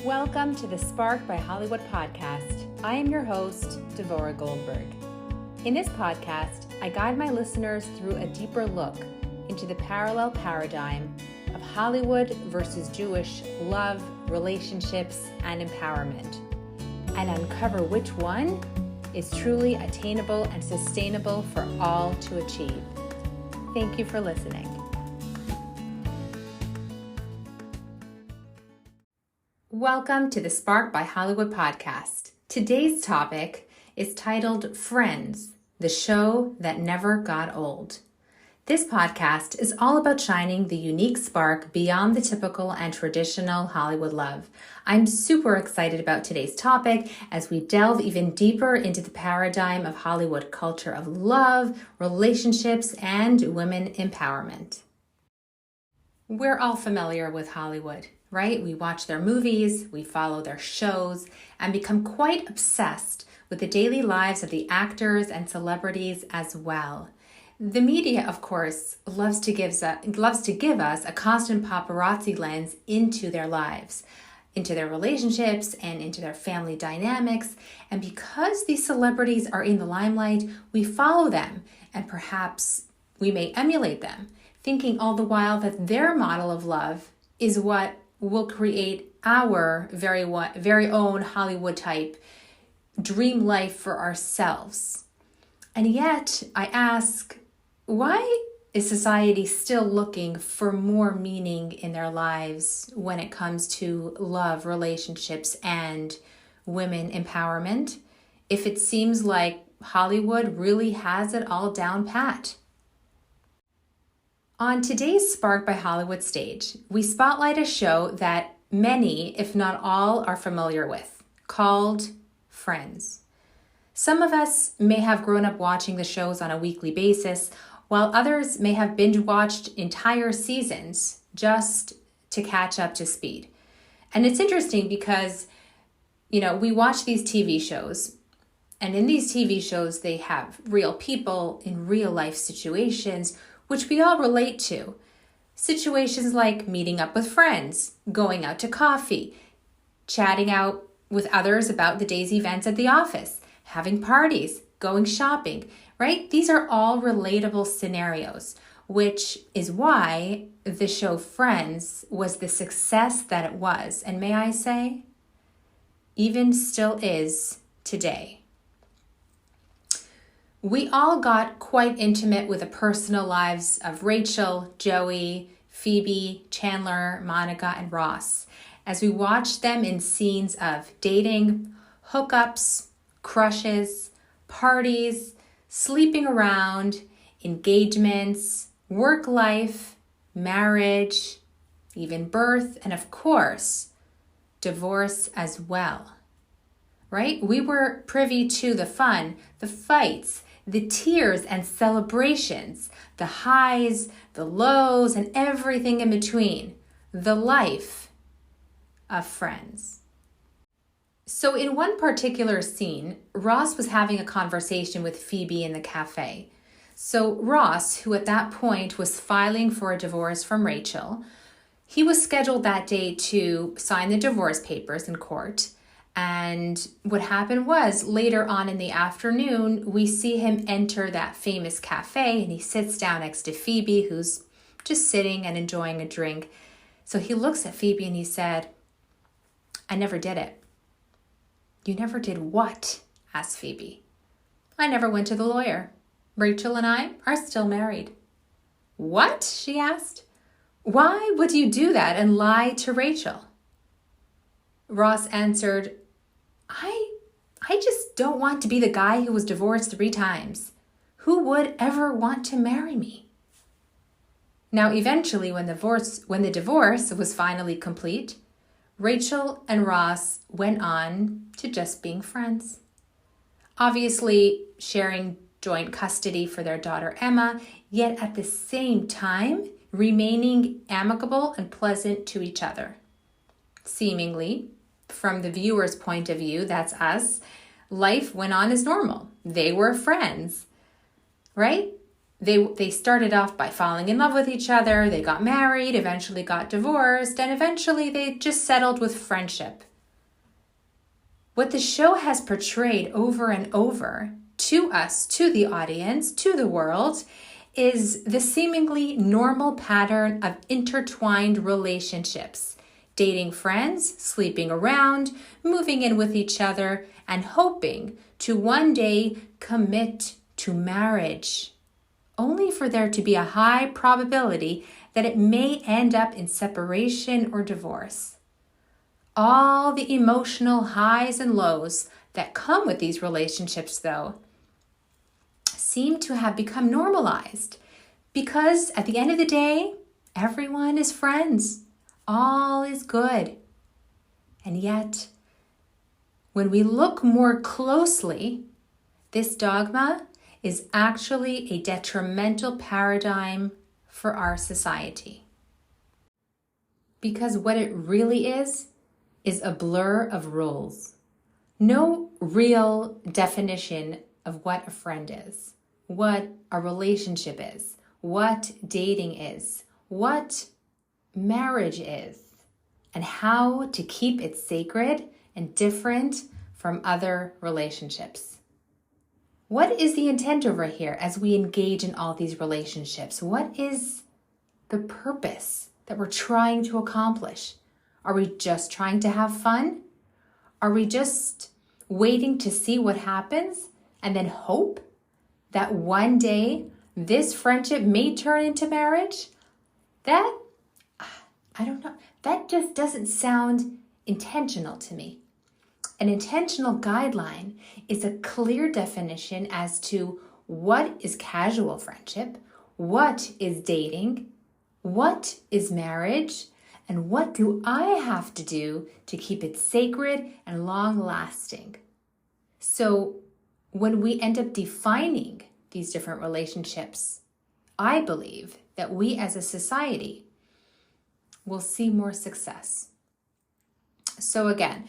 Welcome to the Spark by Hollywood podcast. I am your host, Devorah Goldberg. In this podcast, I guide my listeners through a deeper look into the parallel paradigm of Hollywood versus Jewish love, relationships, and empowerment, and uncover which one is truly attainable and sustainable for all to achieve. Thank you for listening. Welcome to the Spark by Hollywood podcast. Today's topic is titled F.R.I.E.N.D.S, the show that never got old. This podcast is all about shining the unique spark beyond the typical and traditional Hollywood love. I'm super excited about today's topic as we delve even deeper into the paradigm of Hollywood culture of love, relationships, and women empowerment. We're all familiar with Hollywood, right? We watch their movies, we follow their shows, and become quite obsessed with the daily lives of the actors and celebrities as well. The media, of course, loves to give us a constant paparazzi lens into their lives, into their relationships, and into their family dynamics. And because these celebrities are in the limelight, we follow them, and perhaps we may emulate them, thinking all the while that their model of love is what will create our very own Hollywood type dream life for ourselves. And yet, I ask, why is society still looking for more meaning in their lives when it comes to love, relationships, and women empowerment, if it seems like Hollywood really has it all down pat? On today's Spark by Hollywood stage, we spotlight a show that many, if not all, are familiar with, called F.R.I.E.N.D.S. Some of us may have grown up watching the shows on a weekly basis, while others may have binge-watched entire seasons just to catch up to speed. And it's interesting because, we watch these TV shows, and in these TV shows, they have real people in real life situations which we all relate to. Situations like meeting up with friends, going out to coffee, chatting out with others about the day's events at the office, having parties, going shopping, right? These are all relatable scenarios, which is why the show Friends was the success that it was, and may I say, even still is today. We all got quite intimate with the personal lives of Rachel, Joey, Phoebe, Chandler, Monica, and Ross as we watched them in scenes of dating, hookups, crushes, parties, sleeping around, engagements, work life, marriage, even birth, and of course, divorce as well. Right? We were privy to the fun, the fights, the tears and celebrations, the highs, the lows, and everything in between. The life of Friends. So in one particular scene, Ross was having a conversation with Phoebe in the cafe. So Ross, who at that point was filing for a divorce from Rachel, he was scheduled that day to sign the divorce papers in court. And what happened was, later on in the afternoon, we see him enter that famous cafe, and he sits down next to Phoebe, who's just sitting and enjoying a drink. So he looks at Phoebe and he said, "I never did it." "You never did what?" asked Phoebe. "I never went to the lawyer. Rachel and I are still married." "What?" she asked. "Why would you do that and lie to Rachel?" Ross answered, I just don't want to be the guy who was divorced 3 times. Who would ever want to marry me? Now, eventually, when the divorce was finally complete, Rachel and Ross went on to just being friends. Obviously, sharing joint custody for their daughter Emma, yet at the same time, remaining amicable and pleasant to each other. Seemingly, from the viewer's point of view, that's us, life went on as normal. They were friends, right? They started off by falling in love with each other. They got married, eventually got divorced, and eventually they just settled with friendship. What the show has portrayed over and over to us, to the audience, to the world, is the seemingly normal pattern of intertwined relationships. Dating friends, sleeping around, moving in with each other, and hoping to one day commit to marriage, only for there to be a high probability that it may end up in separation or divorce. All the emotional highs and lows that come with these relationships, though, seem to have become normalized because at the end of the day, everyone is friends. All is good. And yet, when we look more closely, this dogma is actually a detrimental paradigm for our society. Because what it really is a blur of rules. No real definition of what a friend is, what a relationship is, what dating is, what marriage is, and how to keep it sacred and different from other relationships. What is the intent over here as we engage in all these relationships? What is the purpose that we're trying to accomplish? Are we just trying to have fun? Are we just waiting to see what happens and then hope that one day this friendship may turn into marriage? That, I don't know, that just doesn't sound intentional to me. An intentional guideline is a clear definition as to what is casual friendship, what is dating, what is marriage, and what do I have to do to keep it sacred and long-lasting? So when we end up defining these different relationships, I believe that we as a society will see more success. So again,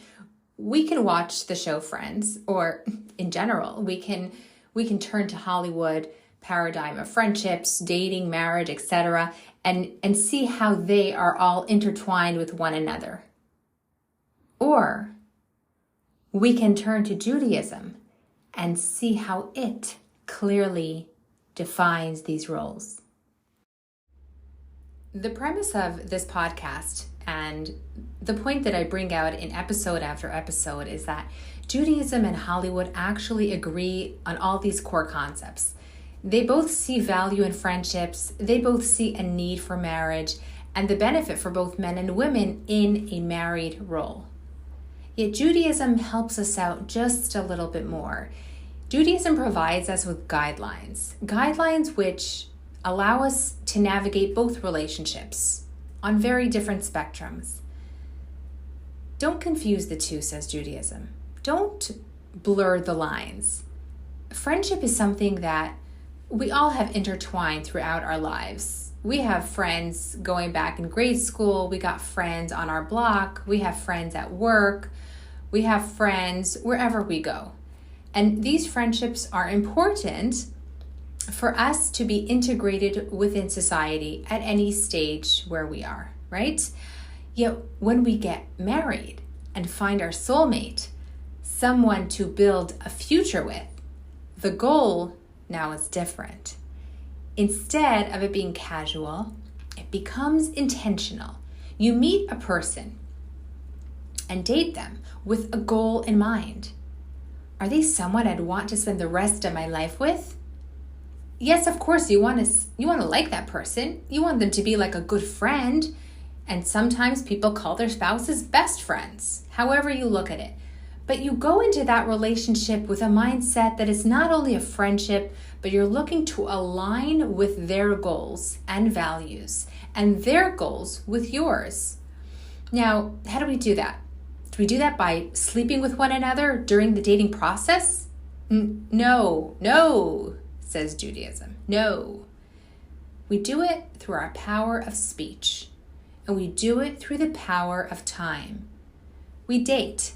we can watch the show Friends, or in general, we can turn to Hollywood paradigm of friendships, dating, marriage, etc., and see how they are all intertwined with one another. Or we can turn to Judaism and see how it clearly defines these roles. The premise of this podcast and the point that I bring out in episode after episode is that Judaism and Hollywood actually agree on all these core concepts. They both see value in friendships, they both see a need for marriage, and the benefit for both men and women in a married role. Yet Judaism helps us out just a little bit more. Judaism provides us with guidelines which allow us to navigate both relationships on very different spectrums. Don't confuse the two, says Judaism. Don't blur the lines. Friendship is something that we all have intertwined throughout our lives. We have friends going back in grade school. We got friends on our block. We have friends at work. We have friends wherever we go. And these friendships are important for us to be integrated within society at any stage where we are, right? Yet when we get married and find our soulmate, someone to build a future with, the goal now is different. Instead of it being casual, it becomes intentional. You meet a person and date them with a goal in mind. Are they someone I'd want to spend the rest of my life with? Yes, of course, you want to like that person. You want them to be like a good friend. And sometimes people call their spouses best friends, however you look at it. But you go into that relationship with a mindset that is not only a friendship, but you're looking to align with their goals and values and their goals with yours. Now, how do we do that? Do we do that by sleeping with one another during the dating process? No, says Judaism. No. We do it through our power of speech, and we do it through the power of time. We date.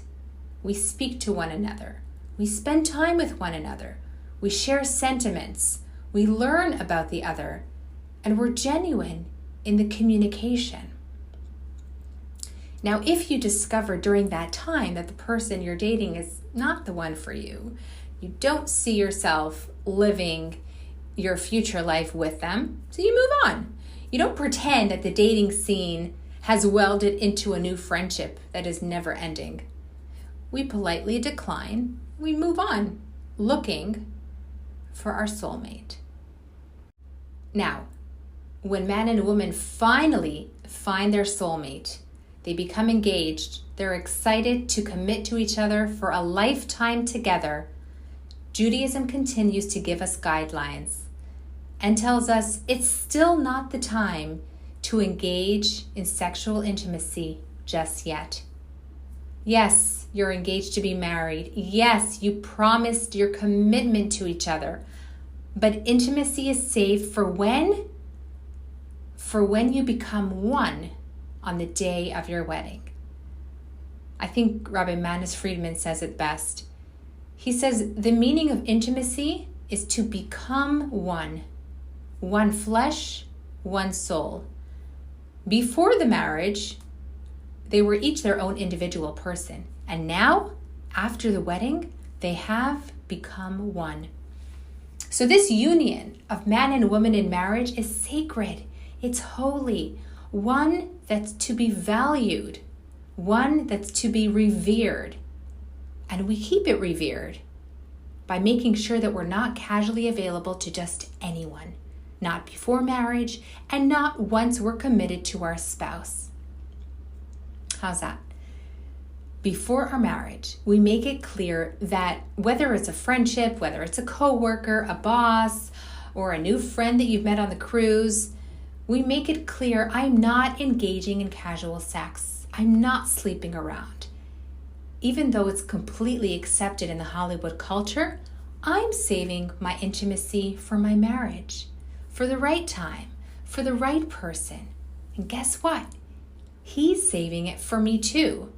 We speak to one another. We spend time with one another. We share sentiments. We learn about the other. And we're genuine in the communication. Now, if you discover during that time that the person you're dating is not the one for you, you don't see yourself living your future life with them, so you move on. You don't pretend that the dating scene has welded into a new friendship that is never ending. We politely decline, we move on, looking for our soulmate. Now, when man and woman finally find their soulmate, they become engaged, they're excited to commit to each other for a lifetime together, Judaism continues to give us guidelines and tells us it's still not the time to engage in sexual intimacy just yet. Yes, you're engaged to be married. Yes, you promised your commitment to each other. But intimacy is saved for when? For when you become one on the day of your wedding. I think Rabbi F.R.I.E.N.D.S says it best. He says the meaning of intimacy is to become one. One flesh, one soul. Before the marriage, they were each their own individual person. And now, after the wedding, they have become one. So this union of man and woman in marriage is sacred. It's holy. One that's to be valued. One that's to be revered. And we keep it revered by making sure that we're not casually available to just anyone. Not before marriage, and not once we're committed to our spouse. How's that? Before our marriage, we make it clear that whether it's a friendship, whether it's a coworker, a boss, or a new friend that you've met on the cruise, we make it clear I'm not engaging in casual sex. I'm not sleeping around. Even though it's completely accepted in the Hollywood culture, I'm saving my intimacy for my marriage. For the right time, for the right person. And guess what? He's saving it for me too.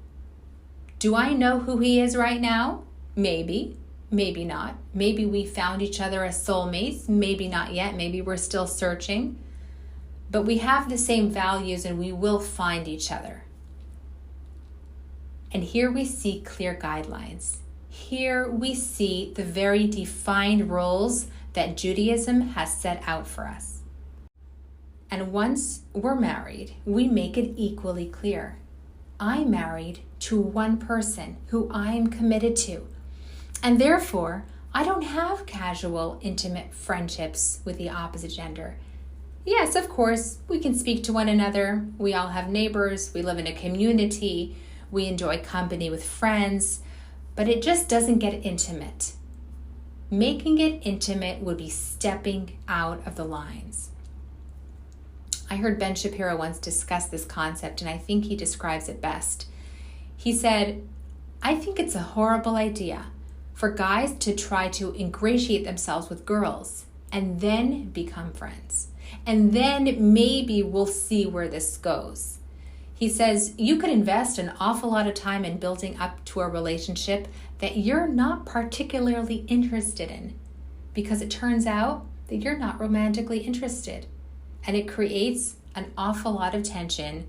Do I know who he is right now? Maybe, maybe not. Maybe we found each other as soulmates. Maybe not yet. Maybe we're still searching. But we have the same values and we will find each other. And here we see clear guidelines. Here we see the very defined roles that Judaism has set out for us. And once we're married, we make it equally clear. I'm married to one person who I'm committed to. And therefore, I don't have casual, intimate friendships with the opposite gender. Yes, of course, we can speak to one another. We all have neighbors. We live in a community. We enjoy company with friends. But it just doesn't get intimate. Making it intimate would be stepping out of the lines. I heard Ben Shapiro once discuss this concept, and I think he describes it best. He said, I think it's a horrible idea for guys to try to ingratiate themselves with girls and then become friends. And then maybe we'll see where this goes. He says, you could invest an awful lot of time in building up to a relationship that you're not particularly interested in because it turns out that you're not romantically interested. And it creates an awful lot of tension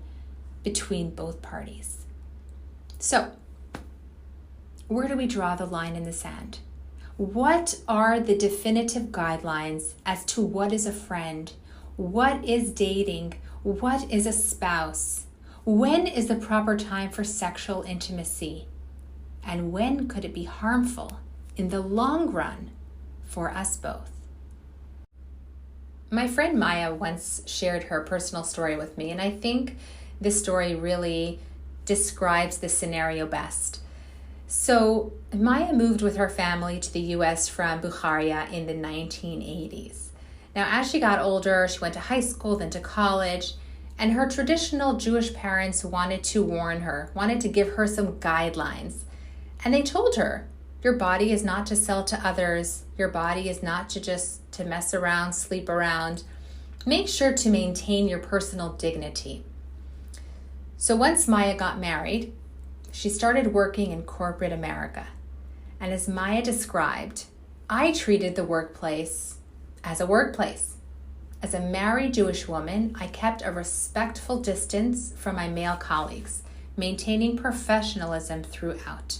between both parties. So, where do we draw the line in the sand? What are the definitive guidelines as to what is a friend? What is dating? What is a spouse? When is the proper time for sexual intimacy? And when could it be harmful in the long run for us both? My friend Maya once shared her personal story with me, and I think this story really describes the scenario best. So Maya moved with her family to the U.S. from Bulgaria in the 1980s. Now, as she got older, she went to high school, then to college, and her traditional Jewish parents wanted to warn her, wanted to give her some guidelines. And they told her, your body is not to sell to others. Your body is not to mess around, sleep around. Make sure to maintain your personal dignity. So once Maya got married, she started working in corporate America. And as Maya described, I treated the workplace as a workplace. As a married Jewish woman, I kept a respectful distance from my male colleagues maintaining professionalism throughout.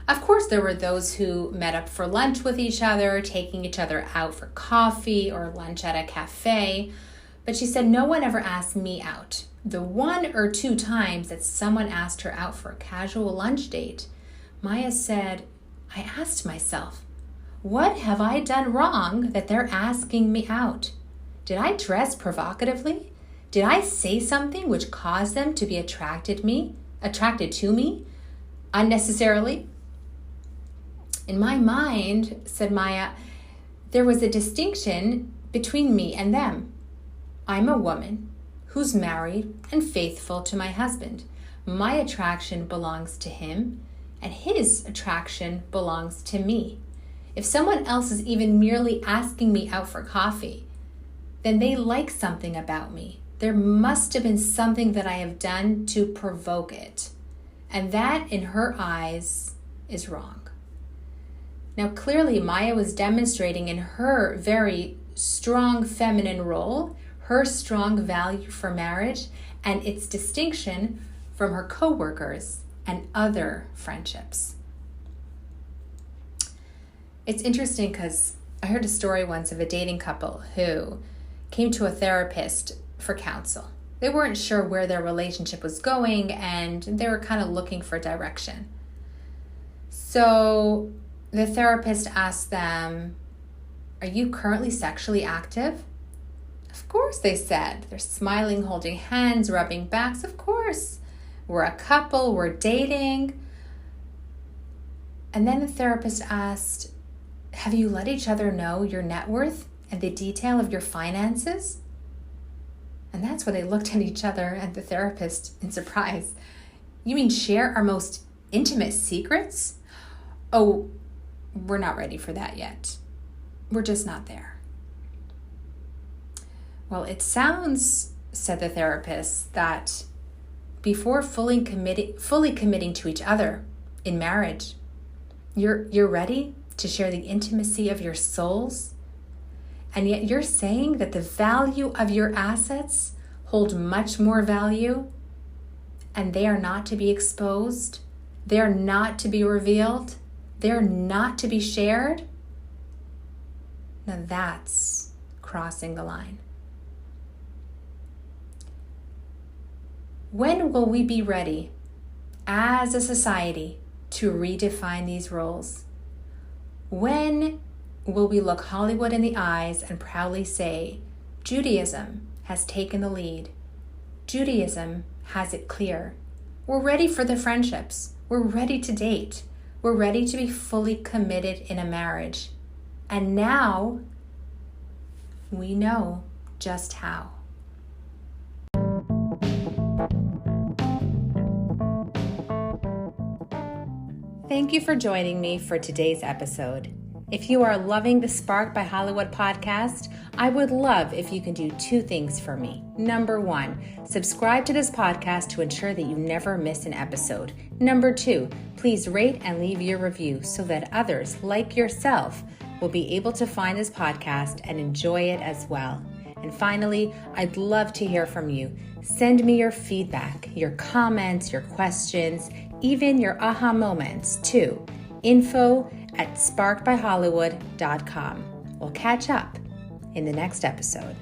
Of course, there were those who met up for lunch with each other, taking each other out for coffee or lunch at a cafe. But she said no one ever asked me out. The 1 or 2 times that someone asked her out for a casual lunch date, Maya said, I asked myself, what have I done wrong that they're asking me out? Did I dress provocatively? Did I say something which caused them to be attracted to me unnecessarily? In my mind, said Maya, there was a distinction between me and them. I'm a woman who's married and faithful to my husband. My attraction belongs to him, and his attraction belongs to me. If someone else is even merely asking me out for coffee, then they like something about me. There must have been something that I have done to provoke it. And that, in her eyes, is wrong. Now, clearly, Maya was demonstrating in her very strong feminine role, her strong value for marriage, and its distinction from her coworkers and other friendships. It's interesting because I heard a story once of a dating couple who came to a therapist for counsel. They weren't sure where their relationship was going, and they were kind of looking for direction. So the therapist asked them, are you currently sexually active? Of course, they said. They're smiling, holding hands, rubbing backs. Of course. We're a couple, we're dating. And then the therapist asked, have you let each other know your net worth and the detail of your finances? And that's when they looked at each other and the therapist in surprise. You mean share our most intimate secrets? Oh, we're not ready for that yet. We're just not there. Well, it sounds, said the therapist, that before fully committing to each other in marriage, you're ready to share the intimacy of your souls, and yet you're saying that the value of your assets hold much more value, and they are not to be exposed, they are not to be revealed, they are not to be shared. Now that's crossing the line. When will we be ready as a society to redefine these roles? When will we look Hollywood in the eyes and proudly say, Judaism has taken the lead. Judaism has it clear. We're ready for the friendships. We're ready to date. We're ready to be fully committed in a marriage. And now we know just how. Thank you for joining me for today's episode. If you are loving the Sparked by Hollywood podcast, I would love if you can do 2 things for me. Number 1, subscribe to this podcast to ensure that you never miss an episode. Number 2, please rate and leave your review so that others like yourself will be able to find this podcast and enjoy it as well. And finally, I'd love to hear from you. Send me your feedback, your comments, your questions, even your aha moments to info@sparkedbyhollywood.com. We'll catch up in the next episode.